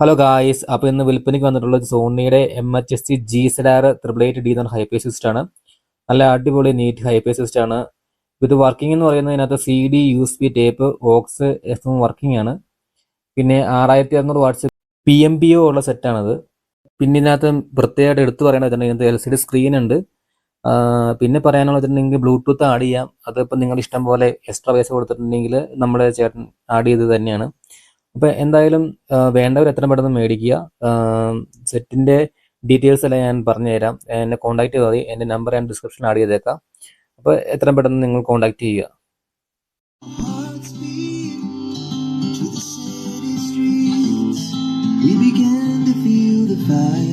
Hello guys, അപ്പോൾ ഇന്ന് വിൽപ്പനയ്ക്ക് വന്നിട്ടുള്ളത് സോണിയുടെ MHSC GZR 888D എന്ന ഹൈപ്പർ സിസ്റ്റം ആണ്. നല്ല അടിപൊളി നീറ്റ് ഹൈപ്പർ സിസ്റ്റം ആണ്. ഇത് വർക്കിംഗ് എന്ന് പറയുന്നതിനകത്ത് CD, USB, tape, aux, FM working ആണ്. പിന്നെ 6600 വാട്ട്സ് PMPO ഉള്ള സെറ്റാണത്. പിന്നെ ഇതിനകത്ത് പ്രത്യേകമായിട്ട് എടുത്തു പറയണമെന്നുണ്ടെങ്കിൽ ഇതിനകത്ത് LCD സ്ക്രീൻ ഉണ്ട്. പിന്നെ പറയാനുള്ളതെന്നുണ്ടെങ്കിൽ ബ്ലൂടൂത്ത് ആഡ് ചെയ്യാം. അതിപ്പോൾ നിങ്ങൾ ഇഷ്ടം പോലെ എക്സ്ട്രാ പൈസ കൊടുത്തിട്ടുണ്ടെങ്കിൽ നമ്മുടെ ചേട്ടൻ ആഡ് ചെയ്തത് തന്നെയാണ്. അപ്പോൾ എന്തായാലും വേണ്ടവർ എത്രയും പെട്ടെന്ന് മേടിക്കുക. സെറ്റിൻ്റെ ഡീറ്റെയിൽസ് എല്ലാം ഞാൻ പറഞ്ഞുതരാം. എന്നെ കോൺടാക്ട് ചെയ്താൽ മതി. എൻ്റെ നമ്പർ ഞാൻ ഡിസ്ക്രിപ്ഷനിൽ ആഡ് ചെയ്തേക്കാം. അപ്പോൾ എത്രയും പെട്ടെന്ന് നിങ്ങൾ കോൺടാക്ട് ചെയ്യുക. We began to feel the fire.